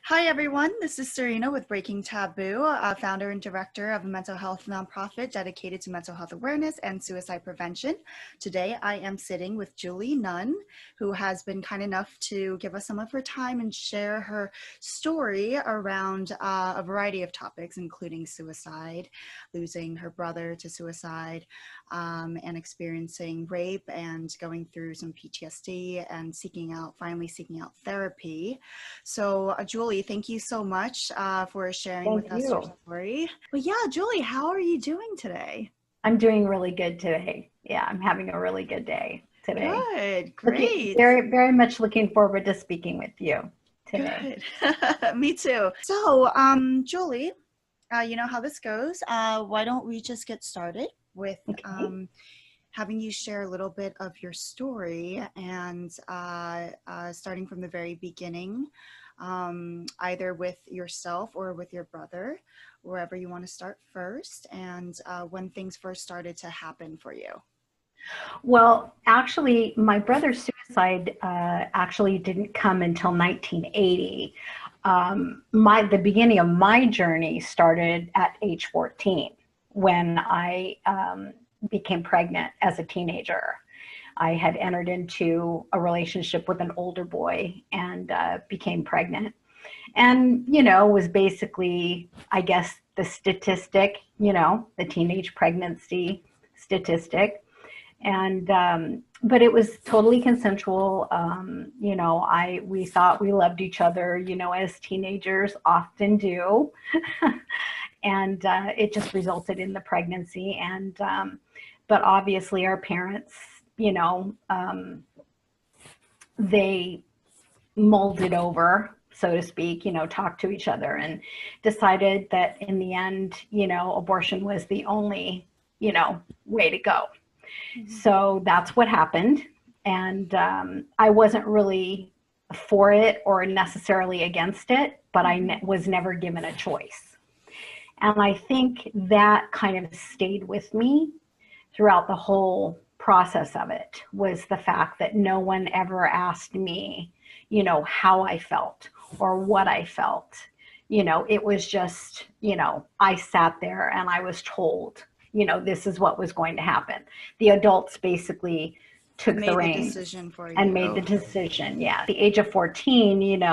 Hi, everyone. This is Serena with Breaking Taboo, founder and director of a mental health nonprofit dedicated to mental health awareness and suicide prevention. Today, I am sitting with Julie Nunn, who has been kind enough to give us some of her time and share her story around a variety of topics, including suicide, losing her brother to suicide, and experiencing rape and going through some PTSD and finally seeking out therapy. So, Julie, thank you so much for sharing Thank with us your you. story. But yeah, Julie, how are you doing today? I'm doing really good today. Yeah, I'm having a really good day today. Good, Looking great, very much looking forward to speaking with you today. good. Me too. So, Julie, you know how this goes. Why don't we just get started with Okay. having you share a little bit of your story and starting from the very beginning, either with yourself or with your brother, wherever you want to start first, and when things first started to happen for you. Well, actually, my brother's suicide actually didn't come until 1980. The beginning of my journey started at age 14 when I became pregnant as a teenager. I had entered into a relationship with an older boy and became pregnant. And, was basically, I guess, the statistic, the teenage pregnancy statistic. And, but it was totally consensual. We thought we loved each other, as teenagers often do. And it just resulted in the pregnancy. And, but obviously our parents, they molded over, so to speak, talked to each other and decided that in the end, abortion was the only, way to go. Mhm. So that's what happened. And I wasn't really for it or necessarily against it, but was never given a choice. And I think that kind of stayed with me throughout the whole process of it, was the fact that no one ever asked me, how I felt or what I felt. It was just, I sat there and I was told, this is what was going to happen. The adults basically took the Made the reins decision for and made the you. decision. Yeah. At the age of 14,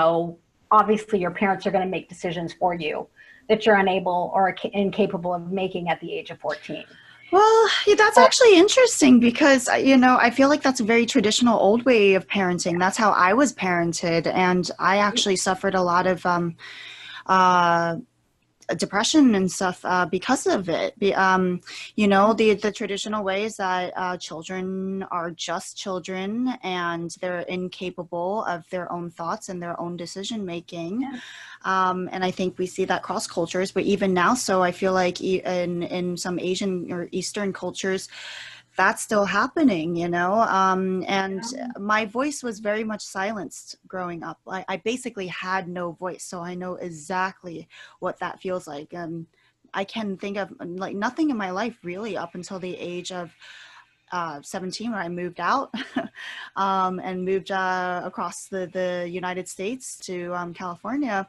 obviously your parents are going to make decisions for you that you're unable or incapable of making at the age of 14. Well, yeah, that's But actually interesting because, I feel like that's a very traditional old way of parenting. That's how I was parented. And I actually suffered a lot of uh, depression and stuff because of it. The traditional way is that children are just children and they're incapable of their own thoughts and their own decision making. yeah, And I think we see that cross cultures, but even now, so I feel like in some Asian or Eastern cultures, that's still happening, and my voice was very much silenced growing up. I basically had no voice, so I know exactly what that feels like. I can think of like nothing in my life really up until the age of 17 when I moved out and moved across the United States to California.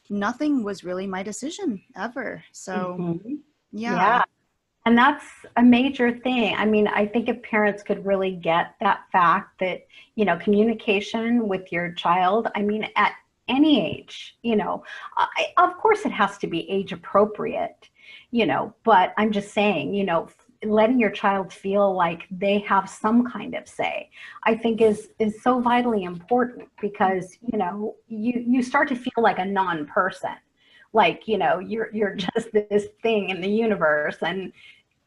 Nothing was really my decision ever. So mm-hmm. yeah. Yeah. And that's a major thing. I mean, I think if parents could really get that fact that, communication with your child, I mean, at any age, of course it has to be age appropriate, but I'm just saying, letting your child feel like they have some kind of say, I think is so vitally important because, you start to feel like a non-person, like, you're just this thing in the universe and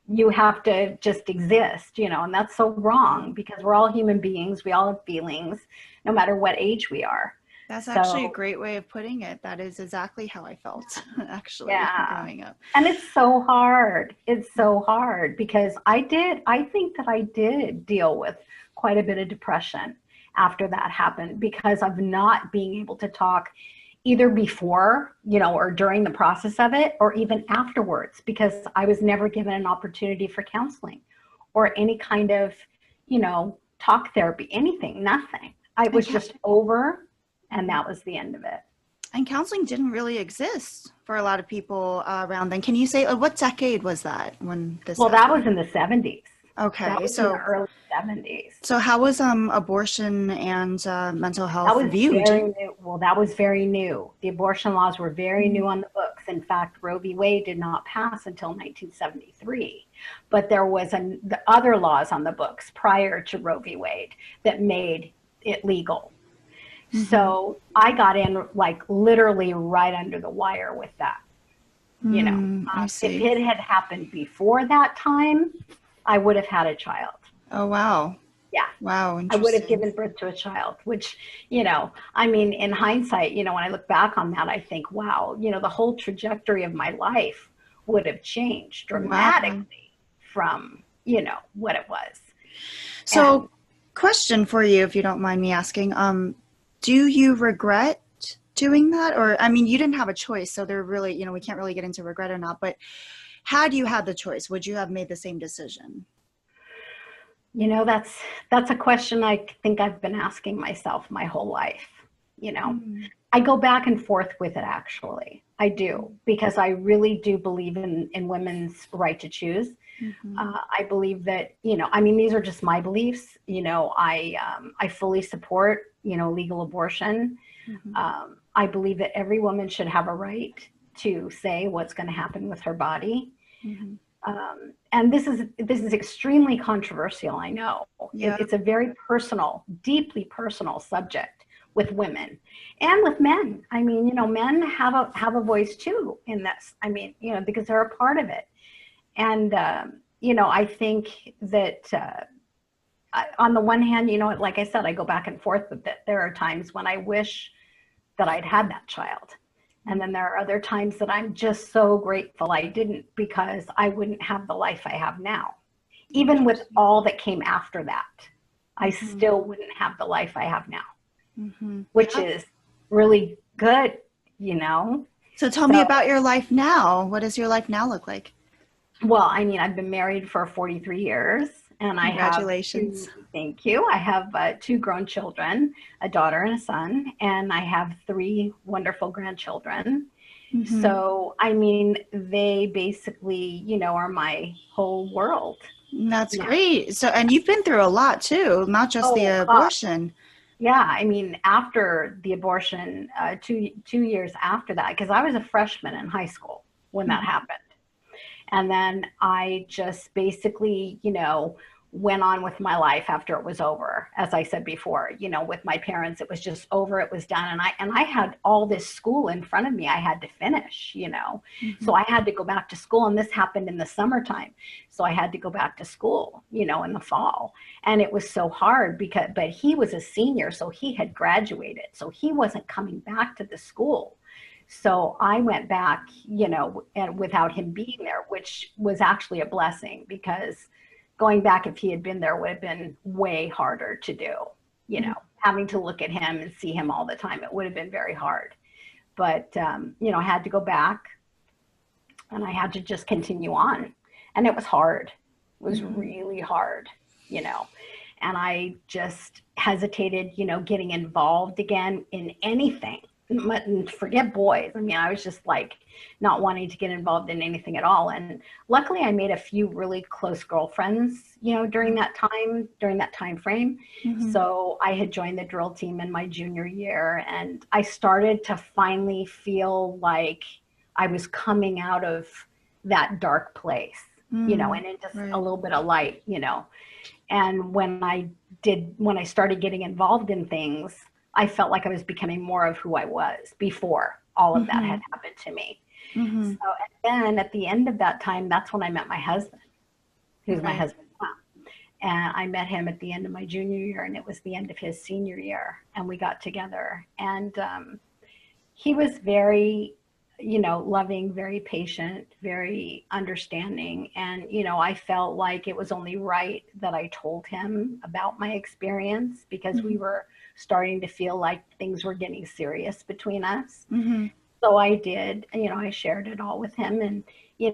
you have to just exist, and that's so wrong because we're all human beings. We all have feelings, no matter what age we are. That's actually a So, great way of putting it. That is exactly how I felt, actually, yeah. growing up. And it's so hard. It's so hard because I think that I did deal with quite a bit of depression after that happened because of not being able to talk either before, or during the process of it, or even afterwards, because I was never given an opportunity for counseling or any kind of, talk therapy, anything, nothing. I And was just over and that was the end of it. And counseling didn't really exist for a lot of people around then. Can you say what decade was that when this Well, that was happened? in the 70s. That Okay, was in the so early 70s. how was abortion and mental That health was viewed? very new. Well, that was very new. The abortion laws were very new on the books. In fact, Roe v. Wade did not pass until 1973. But there was the other laws on the books prior to Roe v. Wade that made it legal. Mm-hmm. So I got in like literally right under the wire with that. You know, I if see. it had happened before that time, I would have had a child. Oh, wow. Yeah. Wow, I would have interesting. given birth to a child, which, I mean, in hindsight, when I look back on that, I think, wow, the whole trajectory of my life would have changed Wow. dramatically from, what it was. And So, question for you, if you don't mind me asking, do you regret doing that? Or, I mean, you didn't have a choice, so they're really, we can't really get into regret or not, but had you had the choice, would you have made the same decision? that's a question I think I've been asking myself my whole life. You know, Mm. I go back and forth with it actually. I do, because I really do believe in women's right to choose. Mm-hmm. I believe that, I mean, these are just my beliefs. I fully support, legal abortion. Mm-hmm. I believe that every woman should have a right to say what's going to happen with her body. Mm-hmm. And this is extremely controversial. I know Yeah. it's a very personal, deeply personal subject with women and with men. I mean, men have a voice too in this. I mean, because they're a part of it. And I think that on the one hand, like I said, I go back and forth with it. There are times when I wish that I'd had that child. And then there are other times that I'm just so grateful I didn't, because I wouldn't have the life I have now. Even with Interesting. all that came after that, I Mm-hmm. still wouldn't have the life I have now, Mm-hmm. which Yeah. is really good, you know? So tell me So, about your life now. What does your life now look like? well, I mean, I've been married for 43 years and I have Congratulations. thank you. I have two grown children, a daughter and a son, and I have three wonderful grandchildren. Mm-hmm. So, I mean, they basically, are my whole world That's now. great. So, and you've been through a lot too, not just the Oh, God. abortion. Yeah. I mean, after the abortion, 2 years after that, because I was a freshman in high school when that Mhm. happened. And then I just basically, went on with my life after it was over. As I said before, with my parents, it was just over, it was done. And I had all this school in front of me I had to finish. So Mhm. I had to go back to school, and this happened in the summertime. So I had to go back to school, in the fall. And it was so hard but he was a senior, so he had graduated. So he wasn't coming back to the school. So I went back, and without him being there, which was actually a blessing, because going back, if he had been there, would have been way harder to do. Having to look at him and see him all the time, it would have been very hard. But I had to go back, and I had to just continue on, and it was hard. It was Mhm. really hard, you know. And I just hesitated, getting involved again in anything. Forget boys. I mean, I was just like not wanting to get involved in anything at all. And luckily, I made a few really close girlfriends, during that time frame. Mhm. So I had joined the drill team in my junior year, and I started to finally feel like I was coming out of that dark place, Mm. and into a Right. little bit of light. And when I started getting involved in things, I felt like I was becoming more of who I was before all of that had Mhm. happened to me. Mhm. So, and then at the end of that time, that's when I met my husband, who's my Right. husband now. And I met him at the end of my junior year, and it was the end of his senior year, and we got together. And he was very, loving, very patient, very understanding. And, I felt like it was only right that I told him about my experience, because we Mhm. were starting to feel like things were getting serious between us. Mhm. So I did, I shared it all with him. And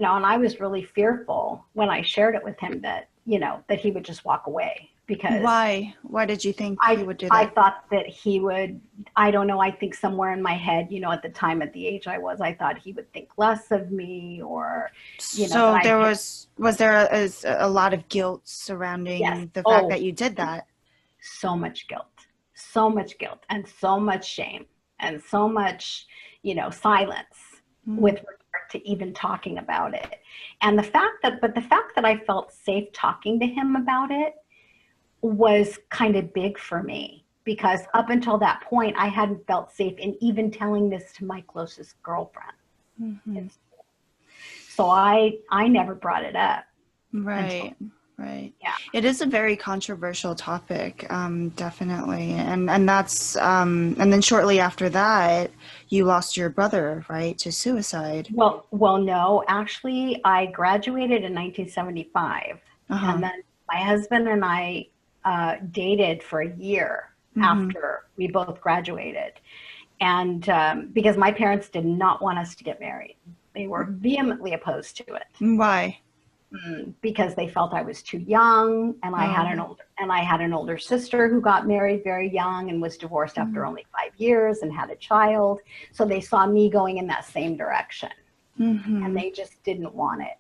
I was really fearful when I shared it with him that, that he would just walk away because Why did you think he I would do I that? thought that he would, I don't know, I think somewhere in my head, at the time, at the age I was, I thought he would think less of me, or that So I did. was there a lot of guilt Yes. surrounding the fact Oh, that you did that? so much guilt. So much guilt and so much shame and so much, silence with Mm, regard to even talking about it. And the fact that I felt safe talking to him about it was kind of big for me, because up until that point, I hadn't felt safe in even telling this to my closest girlfriend. mhm. So I never brought it up until, Right, right. yeah. It is a very controversial topic, definitely. And that's and then shortly after that, you lost your brother, right, to suicide. Well, no, actually, I graduated in 1975, Uh-huh. and then my husband and I dated for a year Mm-hmm. after we both graduated, and because my parents did not want us to get married, they were vehemently opposed to it. Why? Because they felt I was too young, and Oh. I had an older sister who got married very young and was divorced after only 5 years and had a child. So they saw me going in that same direction, and Mm-hmm. they just didn't want it.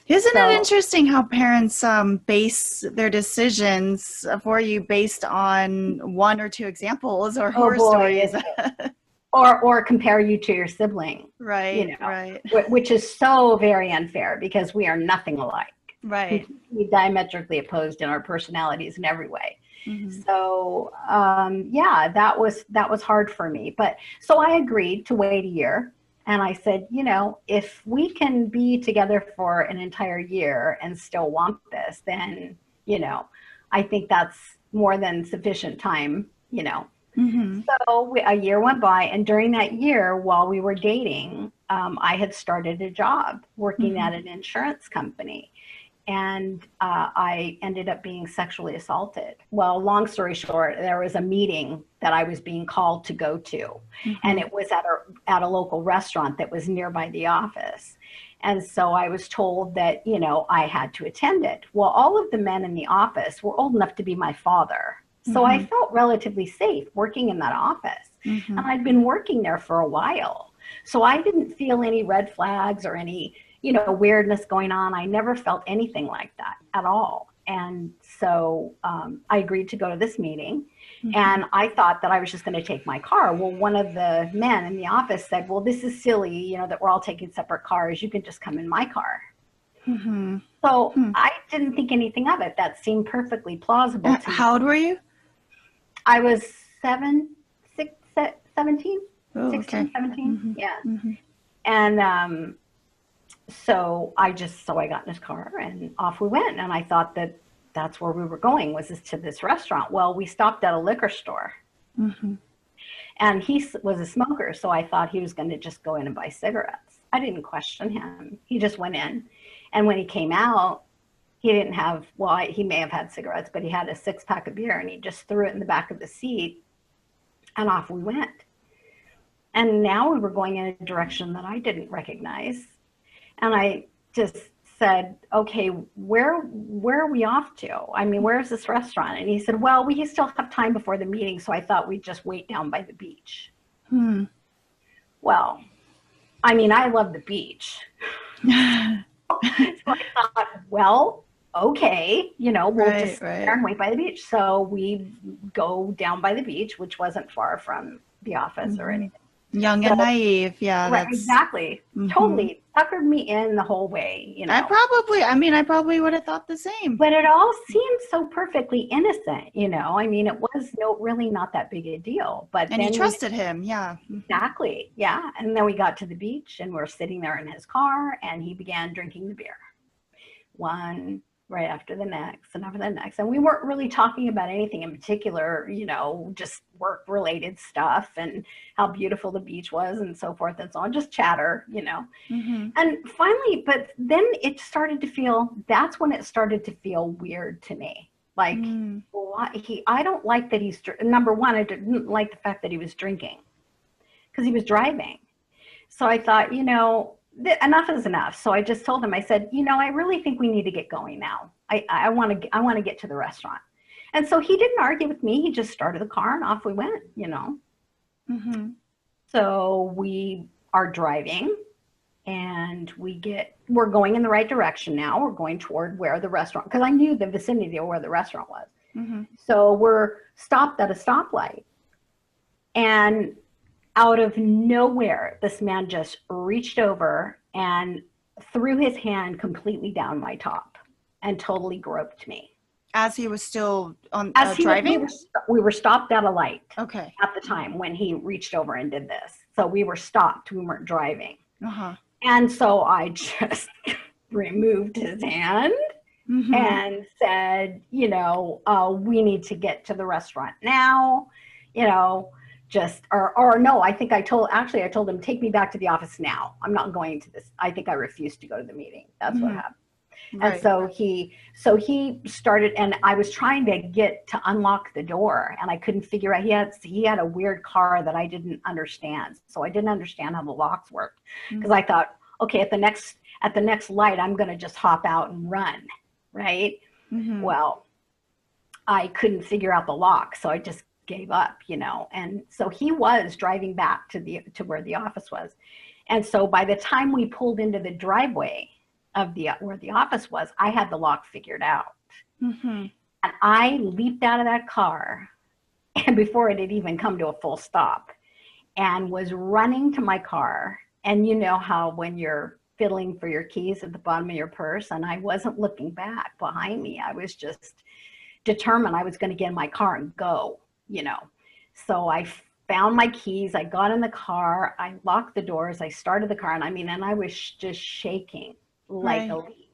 Isn't it So, interesting how parents base their decisions for you based on one or two examples or oh horror boy, stories? is it. Or compare you to your sibling, Right, right, which is so very unfair, because we are nothing alike, right. completely diametrically opposed in our personalities in every way. Mm-hmm. So yeah, that was hard for me. But so I agreed to wait a year, and I said, if we can be together for an entire year and still want this, then I think that's more than sufficient time. Mm-hmm. So a year went by, and during that year, while we were dating, I had started a job working Mm-hmm. at an insurance company, and I ended up being sexually assaulted. Well, long story short, there was a meeting that I was being called to go to, and Mm-hmm. it was at a local restaurant that was nearby the office. And so I was told that, I had to attend it. Well, all of the men in the office were old enough to be my father. So I Mm-hmm. felt relatively safe working in that office. Mm-hmm. And I'd been working there for a while. So I didn't feel any red flags or any, weirdness going on. I never felt anything like that at all. And so I agreed to go to this meeting. Mm-hmm. And I thought that I was just going to take my car. Well, one of the men in the office said, well, this is silly, that we're all taking separate cars. You can just come in my car. Mm-hmm. So Hmm. I didn't think anything of it. That seemed perfectly plausible to me. How old were you? I was 17, Oh, okay. 16, 17. Mm-hmm. Yeah. Mm-hmm. And so I got in his car and off we went. And I thought that that's where we were going, was to this restaurant. Well, we stopped at a liquor store, Mm-hmm. and he was a smoker. So I thought he was going to just go in and buy cigarettes. I didn't question him. He just went in. And when he came out, he didn't have, well, he may have had cigarettes, but he had a 6-pack of beer, and he just threw it in the back of the seat, and off we went. And now we were going in a direction that I didn't recognize. And I just said, okay, where are we off to? I mean, where's this restaurant? And he said, well, we still have time before the meeting, so I thought we'd just wait down by the beach. Hmm. Well, I mean, I love the beach. So I thought, well, okay, we'll Right, just sit there right. and wait by the beach. So we go down by the beach, which wasn't far from the office or Mm-hmm. anything. Young and So, naive. Yeah, right, that's. exactly. Mm-hmm. Totally suckered me in the whole way. I probably would have thought the same. But it all seemed so perfectly innocent. I mean, it was really not that big a deal. But And you then we trusted him. Yeah. exactly, yeah. And then we got to the beach, and we're sitting there in his car, and he began drinking the beer. One right after the next and after the next. And we weren't really talking about anything in particular, just work related stuff and how beautiful the beach was and so forth and so on, just chatter. Mm-hmm. And finally, but then that's when it started to feel weird to me. Like, Mm. I don't like that number one, I didn't like the fact that he was drinking because he was driving. So I thought, enough is enough. So I just told him, I said, I really think we need to get going now. I want to get to the restaurant. And so he didn't argue with me. He just started the car and off we went, you know. Mm-hmm. So we are driving and we're going in the right direction now. We're going toward where the restaurant, because I knew the vicinity of where the restaurant was. Mm-hmm. So we're stopped at a stoplight. And out of nowhere, this man just reached over and threw his hand completely down my top and totally groped me. As he was still on driving? We were stopped at a light. Okay. At the time when he reached over and did this. So we were stopped. We weren't driving. Uh-huh. And so I just removed his hand and said, you know, we need to get to the restaurant now, you know, or no, I think I told him, take me back to the office now. I'm not going to this. I think I refused to go to the meeting. That's what happened. Right. And so he started, and I was trying to get to unlock the door, and I couldn't figure out. He had a weird car that I didn't understand, so I didn't understand how the locks worked. Because I thought, okay, at the next light, I'm going to just hop out and run, right? Well, I couldn't figure out the lock, so I just gave up, you know. And so he was driving back to where the office was, and so by the time we pulled into the driveway of where the office was, I had the lock figured out. And I leaped out of that car, and before it had even come to a full stop, and was running to my car. And you know how when you're fiddling for your keys at the bottom of your purse, and I wasn't looking back behind me. I was just determined I was going to get in my car and go, you know. So I found my keys, I got in the car, I locked the doors, I started the car, and I was just shaking. Like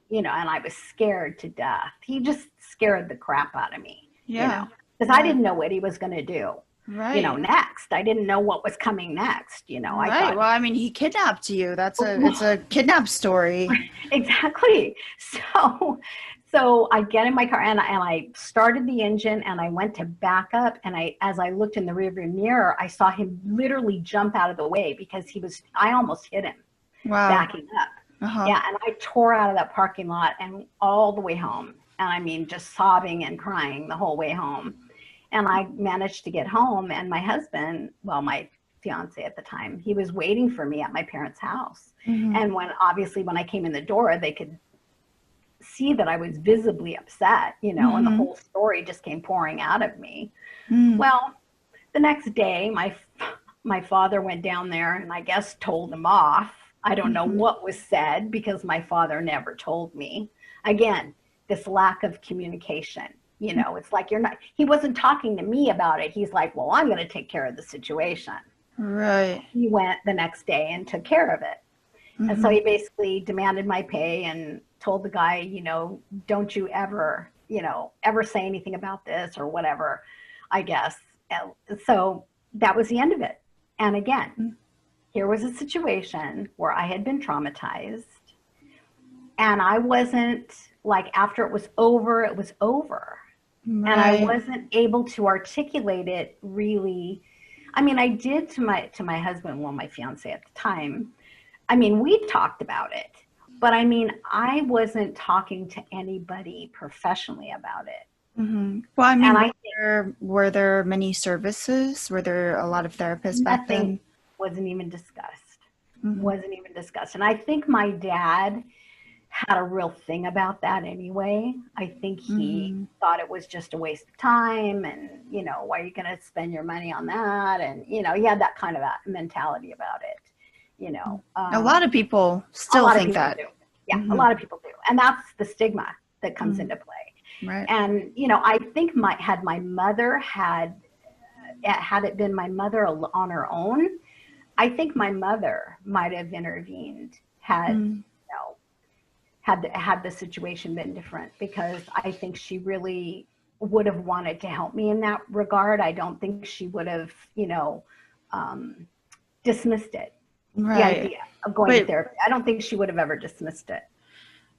you know, and I was scared to death. He just scared the crap out of me. You know, because I didn't know what he was going to do. You know, next. I didn't know what was coming next. You know, I thought, well, I mean, he kidnapped you. It's a kidnap story. Exactly. So I get in my car and I started the engine and I went to back up, and as I looked in the rearview mirror, I saw him literally jump out of the way because I almost hit him. Backing up. Yeah, and I tore out of that parking lot and all the way home. And I mean, just sobbing and crying the whole way home. And I managed to get home, and my husband, well, my fiance at the time, he was waiting for me at my parents' house. And when I came in the door, they could see that I was visibly upset, you know, and the whole story just came pouring out of me. Well, the next day, my father went down there and I guess told him off. I don't know what was said because my father never told me. Again, this lack of communication, you know, it's like he wasn't talking to me about it. He's like, well, I'm going to take care of the situation. Right. He went the next day and took care of it. And so he basically demanded my pay and told the guy, you know, don't you ever say anything about this or whatever, I guess. And so that was the end of it. And again, here was a situation where I had been traumatized, and I wasn't like, after it was over, it was over. And I wasn't able to articulate it really. I mean, I did to my husband, well, my fiance at the time. I mean, we talked about it, but I mean, I wasn't talking to anybody professionally about it. Well, I mean, were there many services? Were there a lot of therapists back then? Wasn't even discussed. And I think my dad had a real thing about that anyway. I think he thought it was just a waste of time, and, you know, why are you going to spend your money on that? And, you know, he had that kind of a mentality about it, you know. A lot of people still think that. Yeah, a lot of people do. And that's the stigma that comes into play. Right. And, you know, I think had it been my mother on her own, I think my mother might have intervened had the situation been different, because I think she really would have wanted to help me in that regard. I don't think she would have, you know, dismissed it. The idea of going to therapy. I don't think she would have ever dismissed it.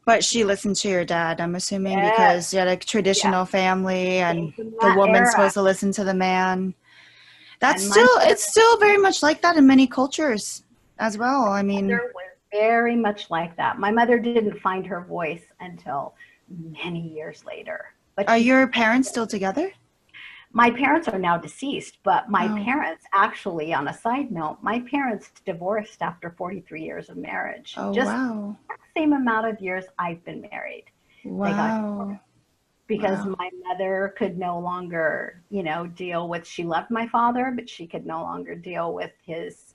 But she listened to your dad, I'm assuming, because you had a traditional family, and the woman's supposed to listen to the man. It's still very much like that in many cultures as well. I mean, there was very much like that. My mother didn't find her voice until many years later. But Are she, your parents still together? my parents are now deceased, but my Oh, parents actually, on a side note, my parents divorced after 43 years of marriage. oh, Just wow. the same amount of years I've been married. They got divorced Wow. because Wow. my mother could no longer, deal with, she loved my father, but she could no longer deal with his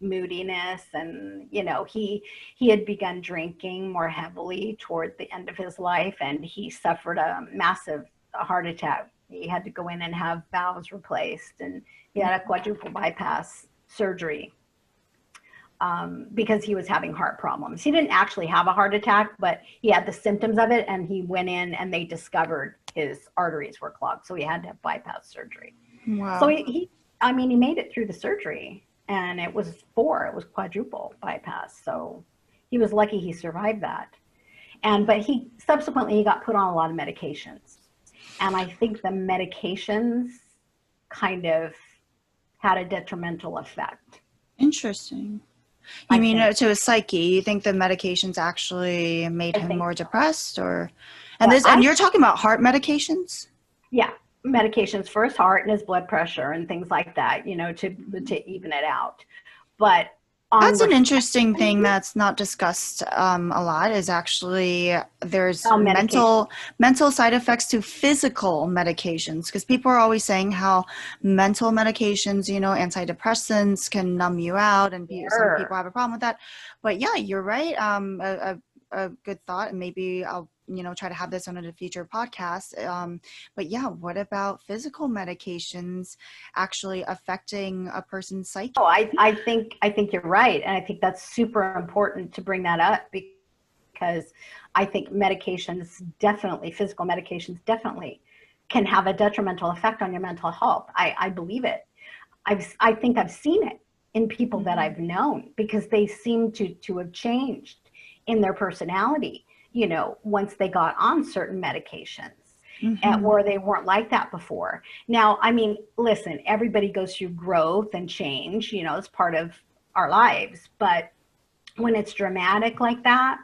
moodiness. And, he had begun drinking more heavily toward the end of his life, and he suffered a massive heart attack. He had to go in and have valves replaced, and he had a quadruple bypass surgery because he was having heart problems. He didn't actually have a heart attack, but he had the symptoms of it, and he went in and they discovered his arteries were clogged, so he had to have bypass surgery. So Wow. he made it through the surgery, and it was quadruple bypass. So he was lucky he survived that. But he got put on a lot of medications. And I think the medications kind of had a detrimental effect, Interesting. You I mean think. to his psyche? You think the medications actually made I him think more so. depressed, or But and you're talking about heart medications? yeah, medications for his heart and his blood pressure and things like that, to even it out. But on That's an interesting reflection, thing that's not discussed a lot. Is actually there's medication. mental side effects to physical medications, because people are always saying how mental medications, antidepressants can numb you out, and some people Sure. have a problem with that. But yeah, you're right. A good thought, and maybe I'll try to have this on a future podcast. But yeah, what about physical medications actually affecting a person's psyche? Oh, I think you're right, and I think that's super important to bring that up because I think physical medications definitely can have a detrimental effect on your mental health. I believe it. I think I've seen it in people that Mm-hmm. I've known because they seem to have changed in their personality, once they got on certain medications. Mm-hmm. Or they weren't like that before. Now, I mean, listen, everybody goes through growth and change, it's part of our lives. But when it's dramatic like that,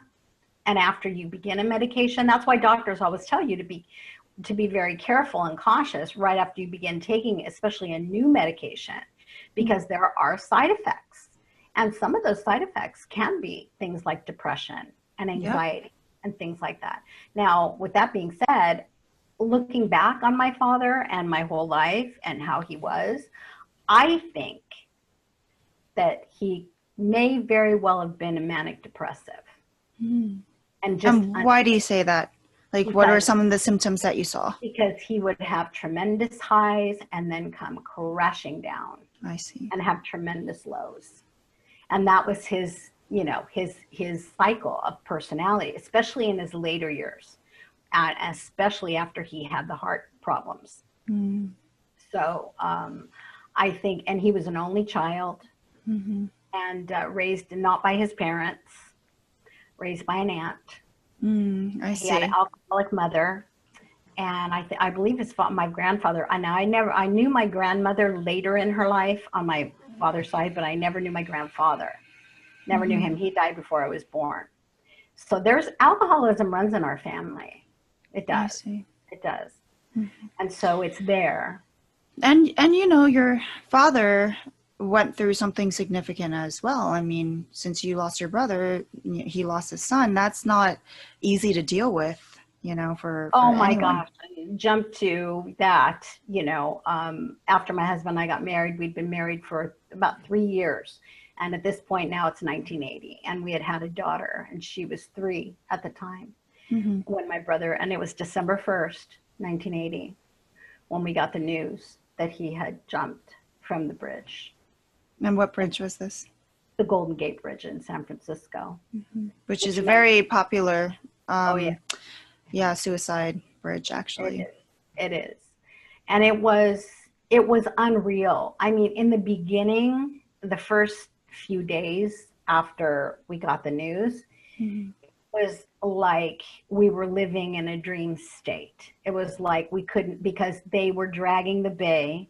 and after you begin a medication, that's why doctors always tell you to be very careful and cautious right after you begin taking, especially a new medication, because there are side effects. And some of those side effects can be things like depression and Yep. anxiety and things like that. Now, with that being said, looking back on my father and my whole life and how he was, I think that he may very well have been a manic depressive Mm. and just And why do you say that? Like, what are because some of the symptoms that you saw? he would have tremendous highs and then come crashing down I see. and have tremendous lows. And that was his cycle of personality, especially in his later years, and especially after he had the heart problems. Mm. So I think, and he was an only child, Mm-hmm. and raised not by his parents, raised by an aunt. I He had an see. alcoholic mother, and I believe my grandfather. And I knew my grandmother later in her life on my father's side, but I never knew my grandfather. Never knew Mm-hmm. him. He died before I was born. So there's alcoholism runs in our family. It I does. see. It does. And so it's there. And your father went through something significant as well. I mean, since you lost your brother, he lost his son. That's not easy to deal with, for Oh my anyone. gosh, jump to that. After my husband and I got married, we'd been married for about 3 years. And at this point now it's 1980. And we had a daughter, and she was 3 at the time Mm-hmm. when and it was December 1st, 1980, when we got the news that he had jumped from the bridge, And what bridge was this? the Golden Gate Bridge in San Francisco, Which is which a meant, very popular, oh yeah, yeah, suicide bridge, it actually. is. It is. And it was unreal. I mean, in the beginning, the first few days after we got the news, Mm-hmm. was like we were living in a dream state. It was like we couldn't, because they were dragging the bay.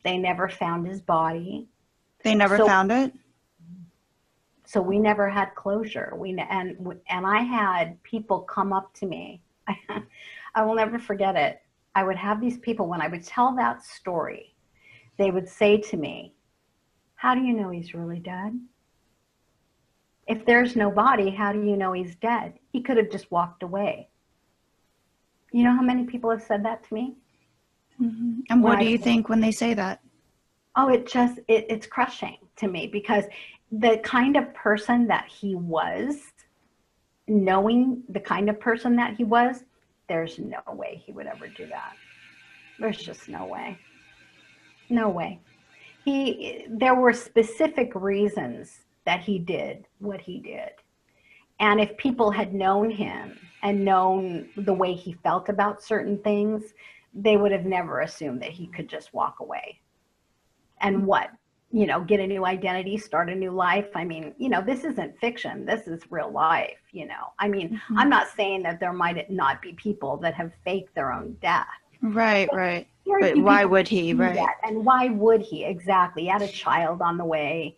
They never found his body. They never So found it? so we never had closure. And I had people come up to me. I will never forget it. I would have these people, when I would tell that story, they would say to me, how do you know he's really dead? If there's no body, how do you know he's dead? He could have just walked away. You know how many people have said that to me? Mm-hmm. And what do you think when they say that? Oh, it's crushing to me, because the kind of person that he was, knowing the kind of person that he was, there's no way he would ever do that. There's just no way. No way. There were specific reasons that he did what he did. And if people had known him and known the way he felt about certain things, they would have never assumed that he could just walk away. And get a new identity, start a new life. I mean, this isn't fiction. This is real life, I mean, mm-hmm. I'm not saying that there might not be people that have faked their own death. Right. But why would he? Right. That. And why would he? Exactly. He had a child on the way.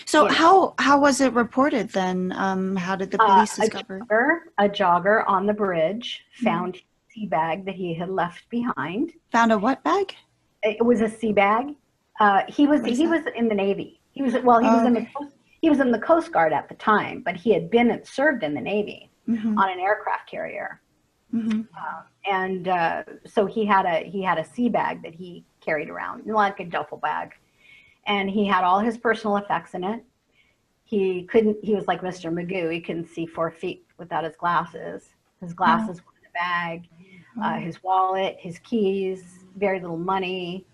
So how was it reported then? How did the police discover? A jogger on the bridge found a sea bag that he had left behind. Found a what bag? It was a sea bag. He was in the Navy. He was in the Coast Guard at the time, but he had served in the Navy mm-hmm. on an aircraft carrier. Mm-hmm. So he had a sea bag that he carried around, like a duffel bag, and he had all his personal effects in it. He was like Mr. Magoo. He couldn't see 4 feet without his glasses. His glasses were in the bag, his wallet, his keys, very little money.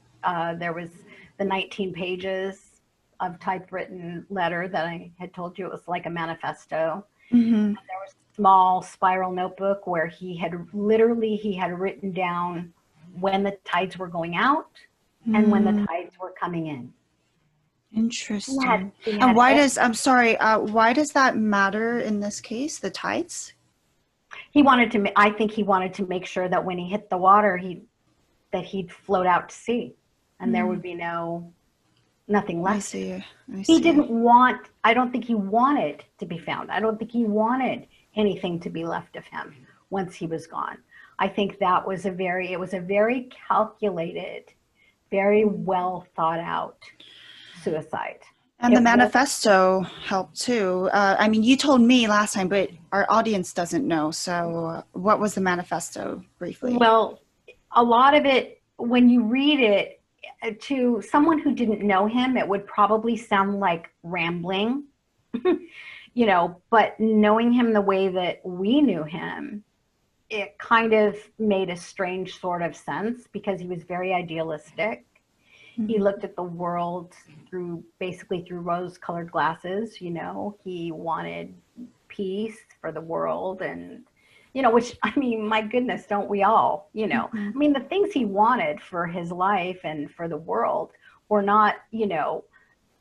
There was the 19 pages of typewritten letter that I had told you. It was like a manifesto. Mm-hmm. And there was a small spiral notebook where he had written down when the tides were going out and when the tides were coming in. Interesting. And why does that matter in this case, the tides? I think he wanted to make sure that when he hit the water, he'd float out to sea. And there would be nothing left. I see. I don't think he wanted to be found. I don't think he wanted anything to be left of him once he was gone. I think it was a very calculated, very well thought out suicide. And the manifesto helped too. I mean, you told me last time, but our audience doesn't know. So what was the manifesto briefly? Well, a lot of it, when you read it, to someone who didn't know him, it would probably sound like rambling, but knowing him the way that we knew him, it kind of made a strange sort of sense, because he was very idealistic. Mm-hmm. He looked at the world through rose-colored glasses. He wanted peace for the world, and which, I mean, my goodness, don't we all, mm-hmm. I mean, the things he wanted for his life and for the world were not,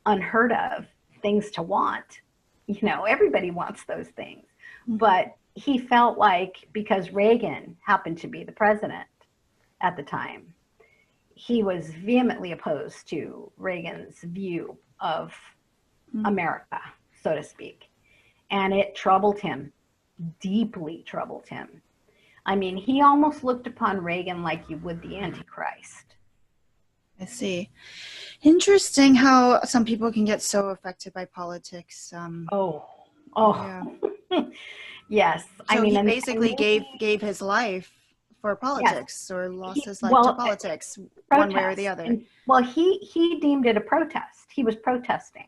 unheard of things to want. Everybody wants those things. Mm-hmm. But he felt like, because Reagan happened to be the president at the time, he was vehemently opposed to Reagan's view of mm-hmm. America, so to speak. And it troubled him. Deeply troubled him. I mean, he almost looked upon Reagan like you would the Antichrist. I see. Interesting how some people can get so affected by politics. Yeah. Yes. So I mean, he basically gave his life for politics, yes. Or lost his life to politics, one way or the other. He deemed it a protest. He was protesting.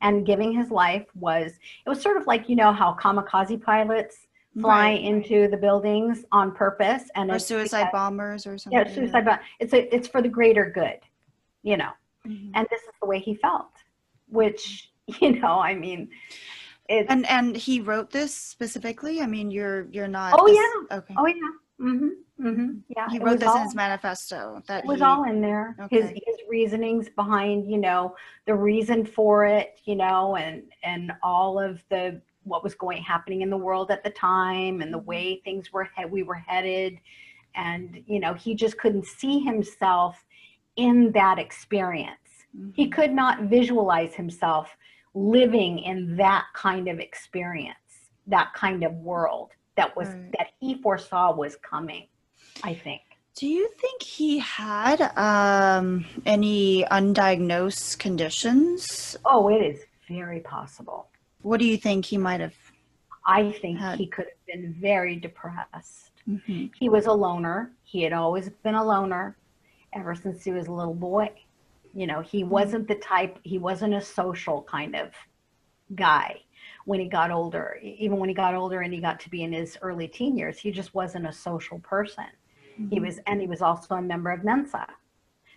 And giving his life it was sort of like, how kamikaze pilots fly into the buildings on purpose, or suicide bombers or something. Yeah, suicide bomber. It's for the greater good, Mm-hmm. And this is the way he felt, which, I mean, it's... And he wrote this specifically? I mean, you're not... Oh, yeah. Okay. Oh, yeah. Mm-hmm. Mm-hmm. Yeah. He wrote this in his manifesto. It was all in there. Okay. His reasonings behind, the reason for it, and all of what was happening in the world at the time, and the way things we were headed. And, he just couldn't see himself in that experience. Mm-hmm. He could not visualize himself living in that kind of experience, that kind of world that he foresaw was coming. I think. Do you think he had any undiagnosed conditions? Oh, it is very possible. What do you think he might have I think had? he could have been very depressed. Hmm. He was a loner. He had always been a loner ever since he was a little boy. You know, he wasn't the type, he wasn't a social kind of guy when he got older. Even when he got older and he got to be in his early teen years, he just wasn't a social person. Hmm. He was also a member of Mensa.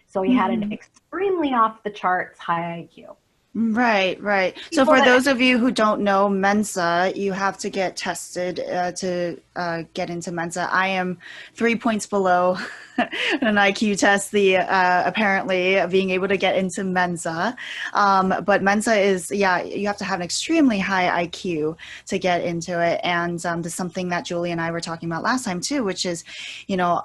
So he had an Hmm. extremely off the charts high IQ. Right, right. So People for that those of you who don't know Mensa, you have to get tested to get into Mensa. I am 3 points below an IQ test, the apparently being able to get into Mensa. But Mensa is, yeah, you have to have an extremely high IQ to get into it. And there's something that Julie and I were talking about last time too, which is, you know,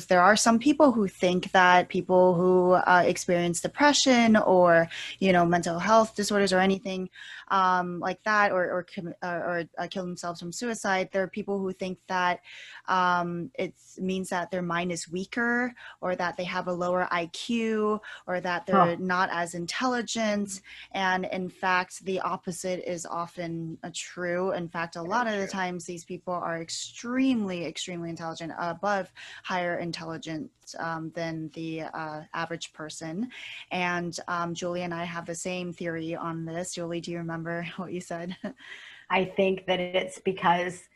there are some people who think that people who experience depression or mental health disorders or anything like that, or kill themselves from suicide. There are people who think that it means that their mind is weaker, or that they have a lower IQ, or that they're oh, not as intelligent. And in fact, the opposite is often true. In fact, a lot very of the true. times these people are extremely, extremely intelligent, above higher intelligence than the average person. And Julie and I have the same theory on this. Julie, do you remember what you said? I think that it's because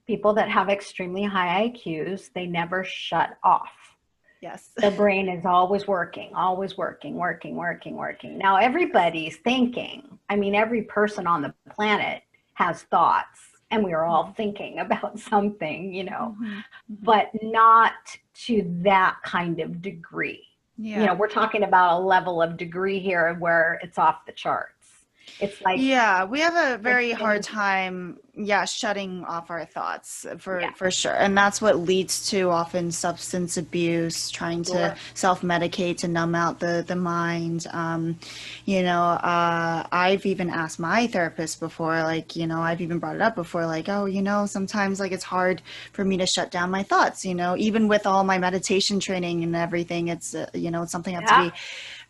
people that have extremely high IQs, they never shut off. Yes. Their brain is always working, working, working, working. Now everybody's thinking. I mean, every person on the planet has thoughts, and we are all thinking about something, you know, Mm-hmm. Mm-hmm. but not to that kind of degree. You know, Yeah. we're talking about a level of degree here where it's off the charts. It's Yeah, we have a like very hard getting, time, yeah, shutting off our thoughts yeah, for sure. And that's what leads to often substance abuse, trying to sure. self-medicate to numb out the mind. I've even asked my therapist before, like, I've even brought it up before, like, oh, sometimes like it's hard for me to shut down my thoughts, even with all my meditation training and everything, it's something I have to Yeah. be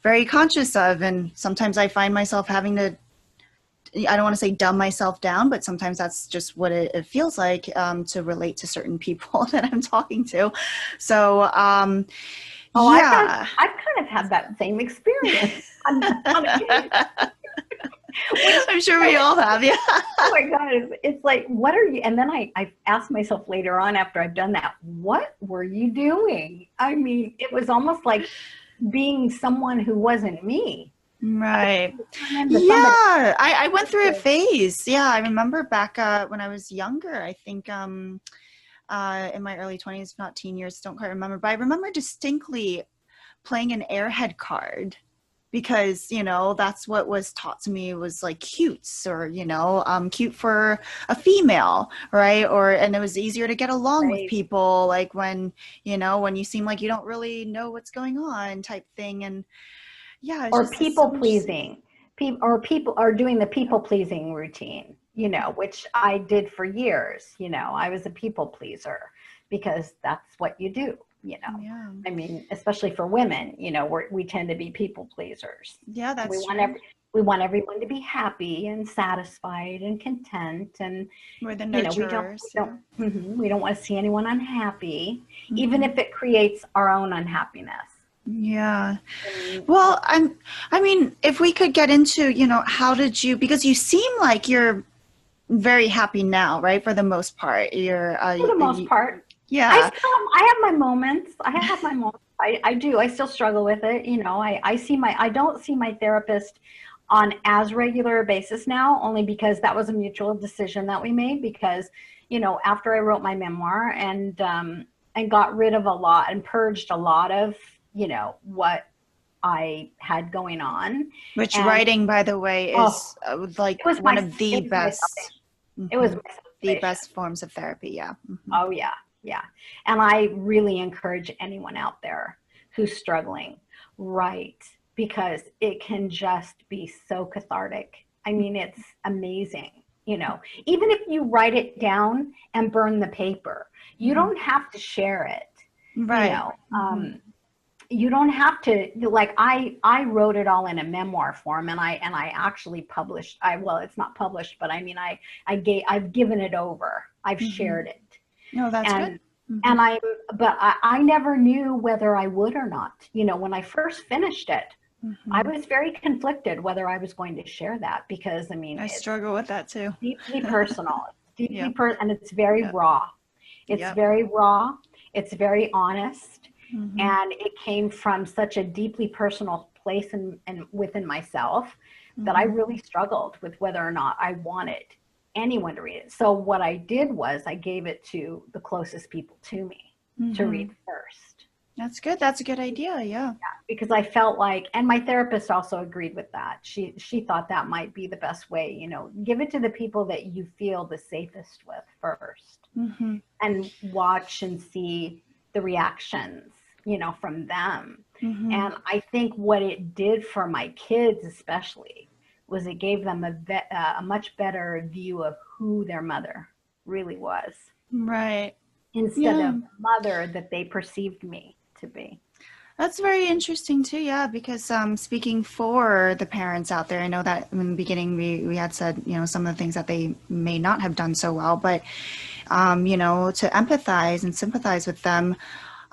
very conscious of. And sometimes I find myself having to, I don't want to say dumb myself down, but sometimes that's just what it feels like to relate to certain people that I'm talking to. So, Oh, yeah. I've kind of had that same experience on occasion, which, I'm sure we all have. Yeah. oh my God, it's like, what are you? And then I asked myself later on after I've done that, what were you doing? I mean, it was almost like being someone who wasn't me. I Right. turned into Yeah. somebody. I went through a phase. Yeah. I remember back when I was younger, I think in my early 20s, not teen years, don't quite remember, but I remember distinctly playing an airhead card because that's what was taught to me, was like cutes, or cute for a female, right? And it was easier to get along with Right. people, like when you seem like you don't really know what's going on, type thing. And yeah, Or it's so people interesting. pleasing. Or people are doing the people pleasing routine, you know, which I did for years. You know, I was a people pleaser because that's what you do, you know. Yeah. I mean, especially for women, you know, we tend to be people pleasers. Yeah, We that's want true. we want everyone to be happy and satisfied and content, and We're the you know, nurturers. Yeah. we don't want to see anyone unhappy, even Hmm. if it creates our own unhappiness. Yeah. And Well, I mean, if we could get into, how did you, because you seem like you're very happy now, right? For the most part, for the most part, yeah. I have my moments. I have my moments. I do. I still struggle with it. You know, I don't see my therapist on as regular a basis now, only because that was a mutual decision that we made because, you know, after I wrote my memoir and got rid of a lot and purged a lot of, you know, what I had going on. Which And writing, by the way, oh, is like one of it the was my best, salvation. It was mhm, my the salvation. best forms of therapy. Yeah. Hmm. Oh, yeah. Yeah. And I really encourage anyone out there who's struggling, write, because it can just be so cathartic. I mean, it's amazing. You know, even if you write it down and burn the paper, You don't have to share it, you Right. know. You don't have to, like, I wrote it all in a memoir form, and I actually published, well, it's not published, but I mean, I've given it over. I've shared it. No, that's good. And I never knew whether I would or not. You know, when I first finished it, I was very conflicted whether I was going to share that, because I mean, I it's struggle with that too. deeply personal. It's deeply Yep. and it's very Yep. raw. It's Yep. very raw. It's very honest. Mm-hmm. And it came from such a deeply personal place and within myself that I really struggled with whether or not I wanted anyone to read it. So what I did was I gave it to the closest people to me to read first. That's good. That's a good idea. Yeah. Because I felt like, and my therapist also agreed with that. She thought that might be the best way, you know, give it to the people that you feel the safest with first, and watch and see the reactions, you know, from them. And I think what it did for my kids especially was it gave them a much better view of who their mother really was, Right. instead of the mother that they perceived me to be. That's very interesting too, yeah, because speaking for the parents out there, I know that in the beginning we had said, you know, some of the things that they may not have done so well, but, you know, to empathize and sympathize with them,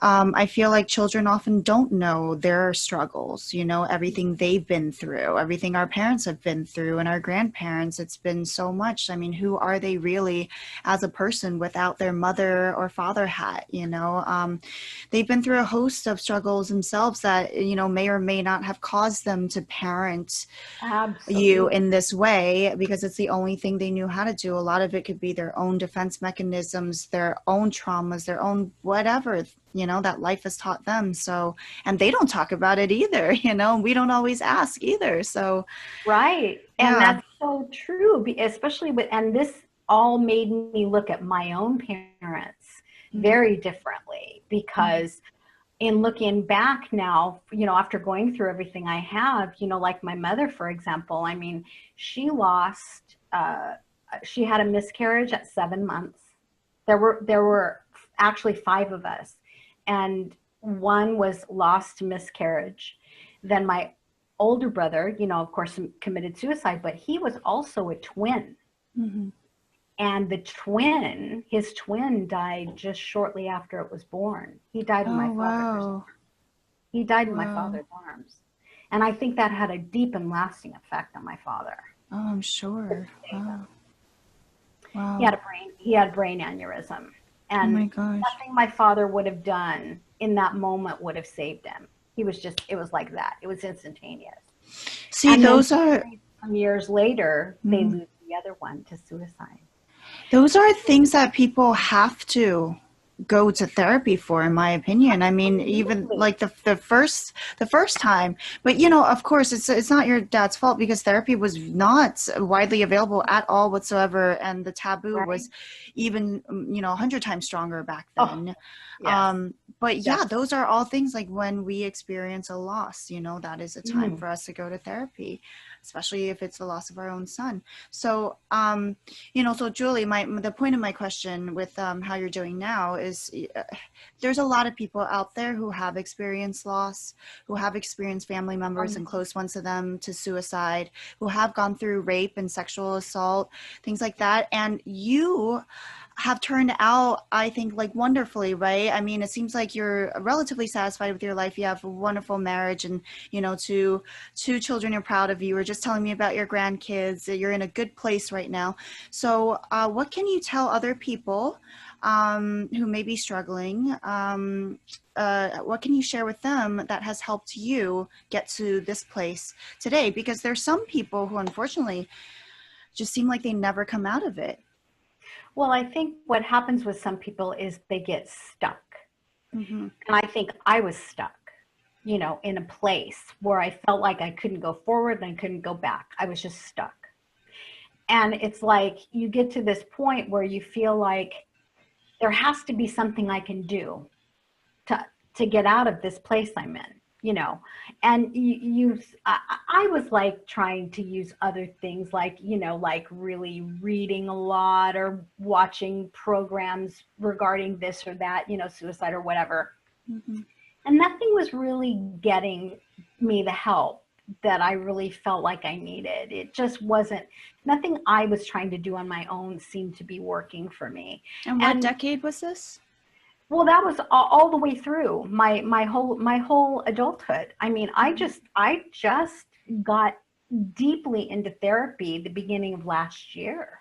I feel like children often don't know their struggles, you know, everything they've been through, everything our parents have been through, and our grandparents. It's been so much. I mean, who are they really as a person without their mother or father hat, you know? They've been through a host of struggles themselves that, you know, may or may not have caused them to parent you Absolutely. in this way, because it's the only thing they knew how to do. A lot of it could be their own defense mechanisms, their own traumas, their own whatever, you know, that life has taught them. So, and they don't talk about it either, you know, we don't always ask either. So, Right. And yeah. that's so true, especially with, and this all made me look at my own parents very differently, because in looking back now, you know, after going through everything I have, you know, like my mother, for example, I mean, she lost, she had a miscarriage at 7 months. There were actually 5 of us, and one was lost to miscarriage. Then my older brother, you know, of course, committed suicide, but he was also a twin. And his twin died just shortly after it was born. He died in Oh, my father's, wow. he died in my Wow. father's arms. And I think that had a deep and lasting effect on my father. Oh, I'm sure. Wow. Wow. He had brain aneurysm. Oh my And gosh. nothing my father would have done in that moment would have saved him. It was like that. It was instantaneous. See, And then those are, some years later, they lose the other one to suicide. those are things that people have to go to therapy for, in my opinion. I mean, even Absolutely. like the first time, but you know, of course it's not your dad's fault, because therapy was not widely available at all whatsoever, and the taboo Right? was even, you know, 100 times stronger back Oh, then. yes, But yeah, definitely. those are all things like when we experience a loss, you know, that is a time for us to go to therapy, especially if it's the loss of our own son. So you know, so Julie, the point of my question with how you're doing now is, there's a lot of people out there who have experienced loss, who have experienced family members and close ones to them to suicide, who have gone through rape and sexual assault, things like that. And you have turned out, I think, like wonderfully, right? I mean, it seems like you're relatively satisfied with your life. You have a wonderful marriage, and you know, two children you're proud of. You were just telling me about your grandkids. You're in a good place right now. So, what can you tell other people who may be struggling? What can you share with them that has helped you get to this place today? Because there's some people who, unfortunately, just seem like they never come out of it. Well, I think what happens with some people is they get stuck. Mm-hmm. And I think I was stuck, you know, in a place where I felt like I couldn't go forward and I couldn't go back. I was just stuck. And it's like you get to this point where you feel like there has to be something I can do to to get out of this place I'm in. you know. And I was like trying to use other things, like, you know, like really reading a lot or watching programs regarding this or that, you know, suicide or whatever. Mm-hmm. And nothing was really getting me the help that I really felt like I needed. It just wasn't, nothing I was trying to do on my own seemed to be working for me. And what And decade was this? well, that was all the way through my whole adulthood. I mean, I just got deeply into therapy the beginning of last year.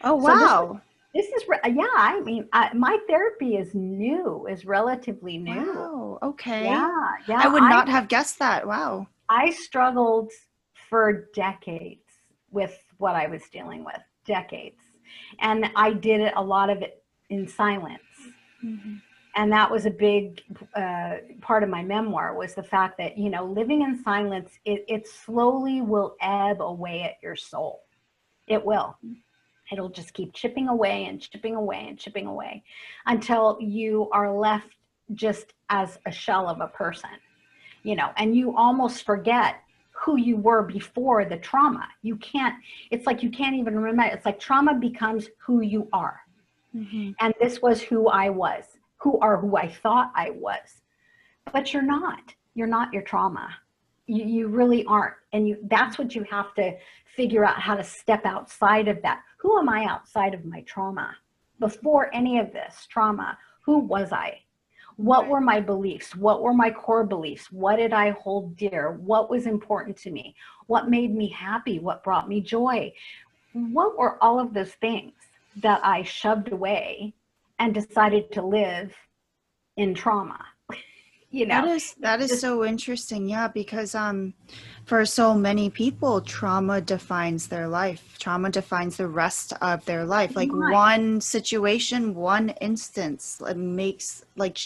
Oh, So wow. this is yeah. I mean, my therapy is new, is relatively new. Wow. Okay. Yeah, I yeah. would not have guessed that. Wow. I struggled for decades with what I was dealing with, decades, and I did it, a lot of it in silence. Mm-hmm. And that was a big part of my memoir, was the fact that, you know, living in silence, it slowly will ebb away at your soul. It will. It'll just keep chipping away and chipping away and chipping away until you are left just as a shell of a person, you know, and you almost forget who you were before the trauma. You can't, it's like you can't even remember. It's like trauma becomes who you are. Mm-hmm. And this was who I was, who I thought I was. But you're not. You're not your trauma. You really aren't. And that's what you have to figure out, how to step outside of that. Who am I outside of my trauma? Before any of this trauma, who was I? What were my beliefs? What were my core beliefs? What did I hold dear? What was important to me? What made me happy? What brought me joy? What were all of those things that I shoved away and decided to live in trauma? You know, That is just so interesting. Yeah, because for so many people, trauma defines their life. Trauma defines the rest of their life. Like right. one situation, one instance, it makes like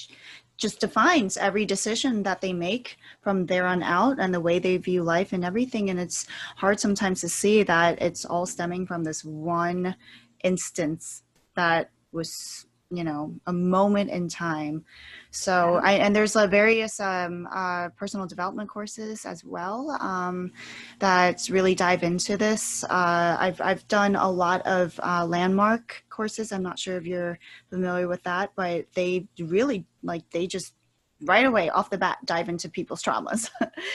just defines every decision that they make from there on out, and the way they view life and everything. And it's hard sometimes to see that it's all stemming from this one instance that was, you know, a moment in time. So and there's various personal development courses as well that really dive into this. I've done a lot of landmark courses. I'm not sure if you're familiar with that, but they really, like, they just right away off the bat dive into people's traumas.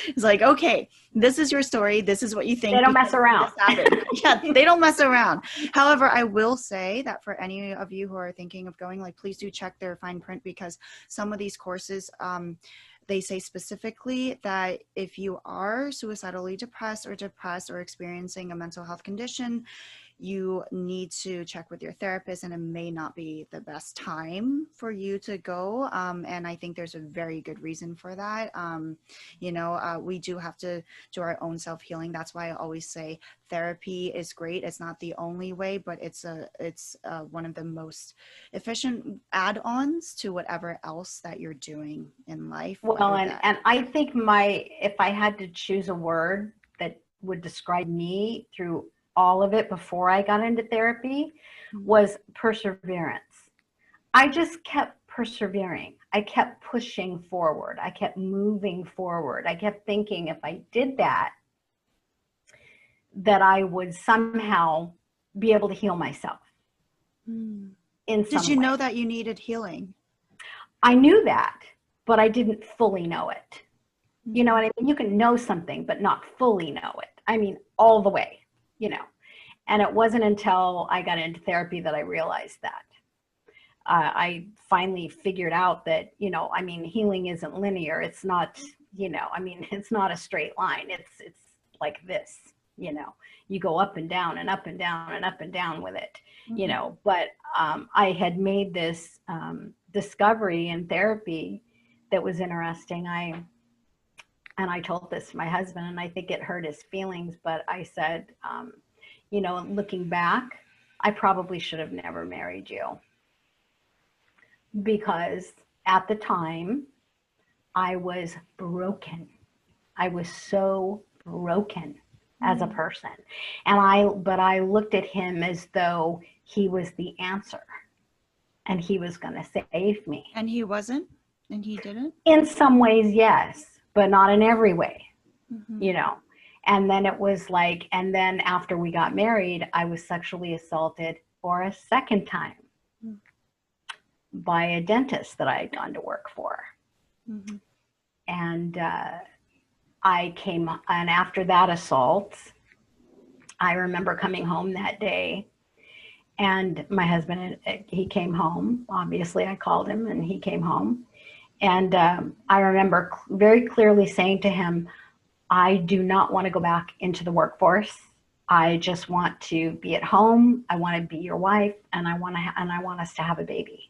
It's like, okay, this is your story, this is what you think They don't mess around. this happened. Yeah, they don't mess around. However, I will say that for any of you who are thinking of going, like, please do check their fine print, because some of these courses, they say specifically that if you are suicidally depressed or experiencing a mental health condition, you need to check with your therapist, and it may not be the best time for you to go. And I think there's a very good reason for that. You know, we do have to do our own self-healing. That's why I always say therapy is great. It's not the only way, but it's one of the most efficient add-ons to whatever else that you're doing in life. Well, and I think if I had to choose a word that would describe me through all of it before I got into therapy, was perseverance. I just kept persevering. I kept pushing forward. I kept moving forward. I kept thinking if I did that, that I would somehow be able to heal myself in some Did you way. know that you needed healing? I knew that, but I didn't fully know it. You know what I mean? You can know something, but not fully know it. I mean, all the way, you know. And it wasn't until I got into therapy that I realized that. I finally figured out that, you know, I mean, healing isn't linear. It's not, you know, I mean, it's not a straight line. It's like this, you know, you go up and down and up and down and up and down with it, you know. But I had made this discovery in therapy that was interesting. And I told this to my husband, and I think it hurt his feelings, but I said, you know, looking back, I probably should have never married you, because at the time I was broken. I was so broken as a person. But I looked at him as though he was the answer and he was going to save me. And he wasn't? And he didn't? In some ways, yes. but not in every way, Mm-hmm. you know. And then it was like, and then after we got married, I was sexually assaulted for a second time by a dentist that I had gone to work for. Mm-hmm. And and after that assault, I remember coming home that day, and my husband, he came home. Obviously, I called him and he came home. And I remember very clearly saying to him, I do not want to go back into the workforce. I just want to be at home. I want to be your wife, and I want us to have a baby.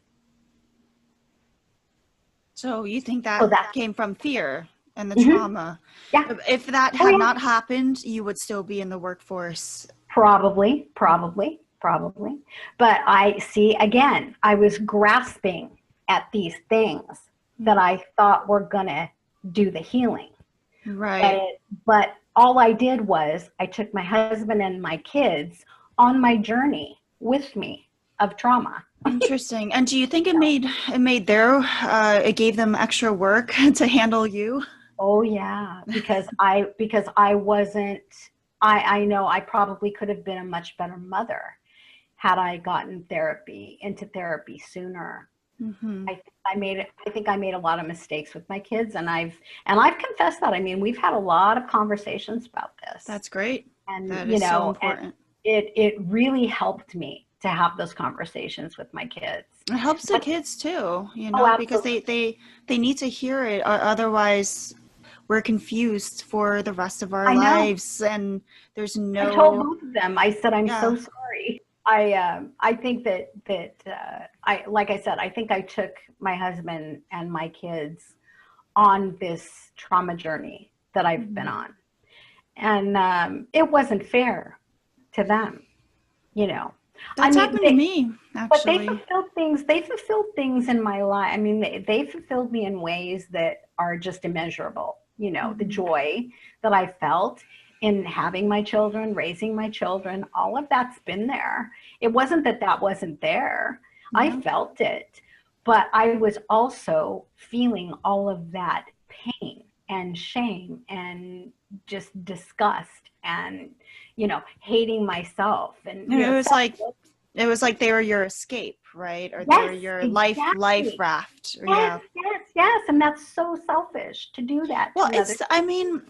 So you think So that that, came from fear and the mhm, trauma? yeah, If that oh had yeah, not happened, you would still be in the workforce. probably. But I see, again, I was grasping at these things that I thought were gonna do the healing. But Right. but all I did was I took my husband and my kids on my journey with me of trauma. Interesting. And do you think it gave them extra work to handle you? Oh yeah, because I wasn't, I know I probably could have been a much better mother had I gotten into therapy sooner. Mm-hmm. I think I made a lot of mistakes with my kids, and I've confessed that. I mean, we've had a lot of conversations about this. That's great. And That is so important. it really helped me to have those conversations with my kids. It helps the But kids too, oh, because absolutely. they need to hear it, or otherwise we're confused for the rest of our I know. lives, and there's I told no, both of them. I said, I'm yeah. so sorry. I think that I, like I said, I think I took my husband and my kids on this trauma journey that I've been Mhm. on, and it wasn't fair to them, you know. I That's mean, happened to me, but actually. they fulfilled things in my life. I mean, they fulfilled me in ways that are just immeasurable. You know, the Mhm. joy that I felt in having my children, raising my children, all of that's been there. It wasn't that that wasn't there. I Yeah. felt it, but I was also feeling all of that pain and shame and just disgust and, hating myself and, And self. it was like they were your escape, right? Or they were Yes, your life exactly. raft. Yes, Yeah. yes, yes. And that's so selfish to do that to Well, another. I mean,